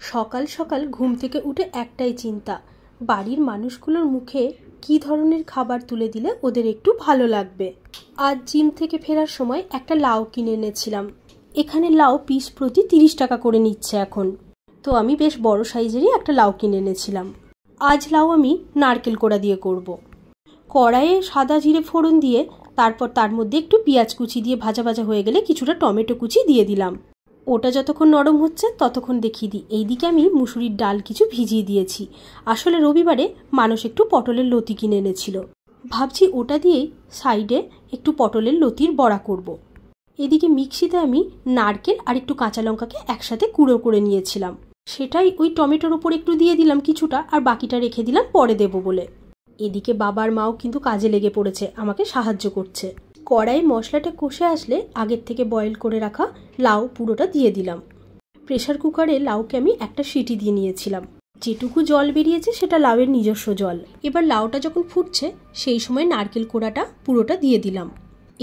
সকাল সকাল ঘুম থেকে উঠে একটাই চিন্তা, বাড়ির মানুষগুলোর মুখে কী ধরনের খাবার তুলে দিলে ওদের একটু ভালো লাগবে। আজ জিম থেকে ফেরার সময় একটা লাউ কিনে এনেছিলাম। এখানে লাউ পিস প্রতি 30 টাকা করে নিচ্ছে এখন। তো আমি বেশ বড় সাইজেরই একটা লাউ কিনে এনেছিলাম। আজ লাউ আমি নারকেল কোড়া দিয়ে করব। কড়াইয়ে সাদা জিরে ফোড়ন দিয়ে তারপর তার মধ্যে একটু পেঁয়াজ কুচি দিয়ে ভাজা ভাজা হয়ে গেলে কিছুটা টমেটো কুচি দিয়ে দিলাম। ওটা যতক্ষণ নরম হচ্ছে ততক্ষণ দেখিয়ে দিই এইদিকে আমি মুসুরির ডাল কিছু ভিজিয়ে দিয়েছি। আসলে রবিবারে মানুষ একটু পটলের লতি কিনে এনেছিল, ভাবছি ওটা দিয়েই সাইডে একটু পটলের লতির বড়া করব। এদিকে মিক্সিতে আমি নারকেল আর একটু কাঁচা লঙ্কাকে একসাথে গুঁড়ো করে নিয়েছিলাম, সেটাই ওই টমেটোর উপর একটু দিয়ে দিলাম কিছুটা, আর বাকিটা রেখে দিলাম পরে দেবো বলে। এদিকে বাবার মাও কিন্তু কাজে লেগে পড়েছে, আমাকে সাহায্য করছে। কড়াই মশলাটা কষে আসলে আগের থেকে বয়েল করে রাখা লাউ পুরোটা দিয়ে দিলাম। প্রেসার কুকারে লাউকে আমি একটা সিটি দিয়ে নিয়েছিলাম। যেটুকু জল বেরিয়েছে সেটা লাউয়ের নিজস্ব জল। এবার লাউটা যখন ফুটছে সেই সময় নারকেল কোড়াটা পুরোটা দিয়ে দিলাম।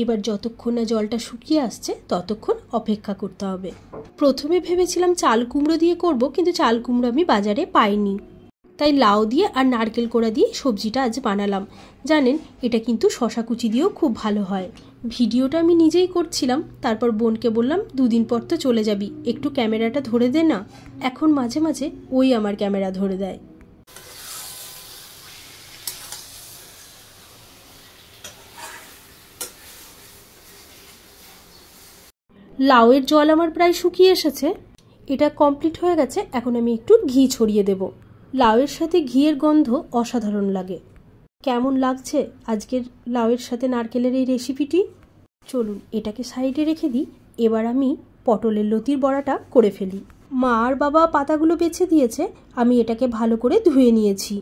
এবার যতক্ষণ না জলটা শুকিয়ে আসছে ততক্ষণ অপেক্ষা করতে হবে। প্রথমে ভেবেছিলাম চাল কুমড়ো দিয়ে করব, কিন্তু চাল কুমড়ো আমি বাজারে পাইনি, তাই লাউ দিয়ে আর নারকেল কোড়া দিয়ে সবজিটা আজ বানালাম। জানেন, এটা কিন্তু শশা কুচি দিয়েও খুব ভালো হয়। ভিডিওটা আমি নিজেই করছিলাম, তারপর বোনকে বললাম 2 দিন পর তো চলে যাবি, একটু ক্যামেরাটা ধরে দে না। এখন মাঝে মাঝে ওই আমার ক্যামেরা ধরে দেয়। লাউয়ের জল আমার প্রায় শুকিয়ে এসেছে, এটা কমপ্লিট হয়ে গেছে। এখন আমি একটু ঘি ছড়িয়ে দেব। লাউয়ের সাথে ঘিয়ের গন্ধ অসাধারণ লাগে। কেমন লাগছে আজকের লাউয়ের সাথে নারকেলের এই রেসিপিটি? চলুন এটাকে সাইডে রেখে দিই। এবার আমি পটলের লতির বড়াটা করে ফেলি। মা আর বাবা পাতাগুলো বেছে দিয়েছে, আমি এটাকে ভালো করে ধুয়ে নিয়েছি।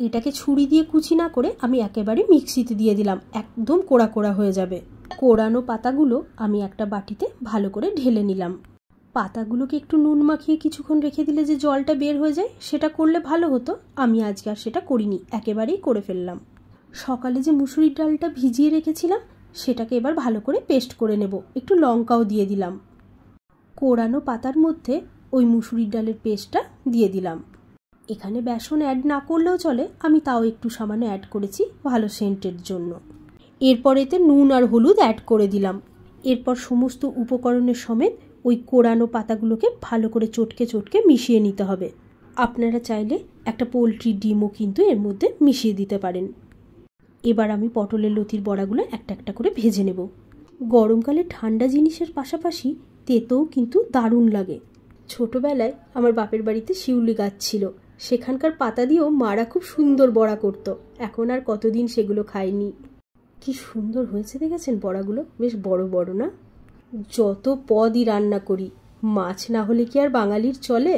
এটাকে ছুরি দিয়ে কুচি না করে আমি একেবারে মিক্সিতে দিয়ে দিলাম, একদম কোড়া কোড়া হয়ে যাবে। কোড়ানো পাতাগুলো আমি একটা বাটিতে ভালো করে ঢেলে নিলাম। পাতাগুলোকে একটু নুন মাখিয়ে কিছুক্ষণ রেখে দিলে যে জলটা বের হয়ে যায়, সেটা করলে ভালো হতো। আমি আজকে আর সেটা করিনি, একেবারেই করে ফেললাম। সকালে যে মুসুরির ডালটা ভিজিয়ে রেখেছিলাম সেটাকে এবার ভালো করে পেস্ট করে নেব। একটু লঙ্কাও দিয়ে দিলাম। কোড়ানো পাতার মধ্যে ওই মুসুরির ডালের পেস্টটা দিয়ে দিলাম। এখানে বেসন অ্যাড না করলেও চলে, আমি তাও একটু সামান্য অ্যাড করেছি ভালো সেন্টের জন্য। এরপর এতে নুন আর হলুদ অ্যাড করে দিলাম। এরপর সমস্ত উপকরণের সমেত ওই কোড়ানো পাতাগুলোকে ভালো করে চটকে চটকে মিশিয়ে নিতে হবে। আপনারা চাইলে একটা পোলট্রির ডিমও কিন্তু এর মধ্যে মিশিয়ে দিতে পারেন। এবার আমি পটলের লতির বড়াগুলো একটা একটা করে ভেজে নেব। গরমকালে ঠান্ডা জিনিসের পাশাপাশি তেতোও কিন্তু দারুণ লাগে। ছোটবেলায় আমার বাপের বাড়িতে শিউলি গাছ ছিল, সেখানকার পাতা দিয়েও মারা খুব সুন্দর বড়া করত। এখন আর কতদিন সেগুলো খাইনি। কি সুন্দর হয়েছে দেখেছেন বড়াগুলো, বেশ বড় বড় না? যত পদই রান্না করি, মাছ না হলে কি আর বাঙালির চলে?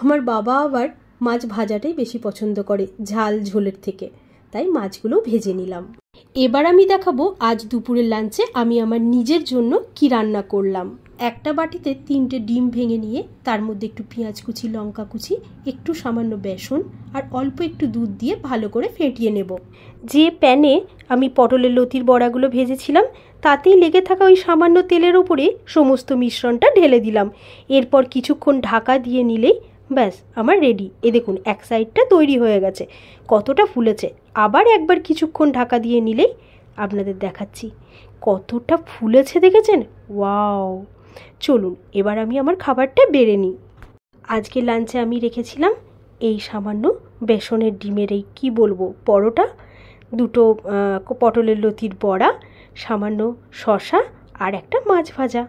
আমার বাবা আবার মাছ ভাজাটাই বেশি পছন্দ করে ঝাল ঝোলের থেকে, তাই মাছগুলো ভেজে নিলাম। এবার আমি দেখাবো আজ দুপুরের লাঞ্চে আমি আমার নিজের জন্য কি রান্না করলাম। একটা বাটিতে 3টে ডিম ভেঙে নিয়ে তার মধ্যে একটু পেঁয়াজ কুচি, লঙ্কা কুচি, একটু সামান্য বেসন আর অল্প একটু দুধ দিয়ে ভালো করে ফেটিয়ে নেব। যে প্যানে আমি পটলের লতির বড়াগুলো ভেজেছিলাম তাতেই লেগে থাকা ওই সামান্য তেলের উপরে সমস্ত মিশ্রণটা ঢেলে দিলাম। এরপর কিছুক্ষণ ঢাকা দিয়ে নিলেই ব্যাস আমার রেডি। এ দেখুন এক সাইডটা তৈরি হয়ে গেছে, কতটা ফুলেছে। আবার একবার কিছুক্ষণ ঢাকা দিয়ে নিলেই আপনাদের দেখাচ্ছি কতটা ফুলেছে, দেখেছেন? ওয়াও! চলুন এবার আমি আমার খাবারটা বেড়ে নিই। আজকে লাঞ্চে আমি রেখেছিলাম এই সামান্য বেসনের ডিমের এই কি বলবো পরোটা, 2টো পটলের লতির বড়া, সামান্য শসা আর একটা মাছ ভাজা।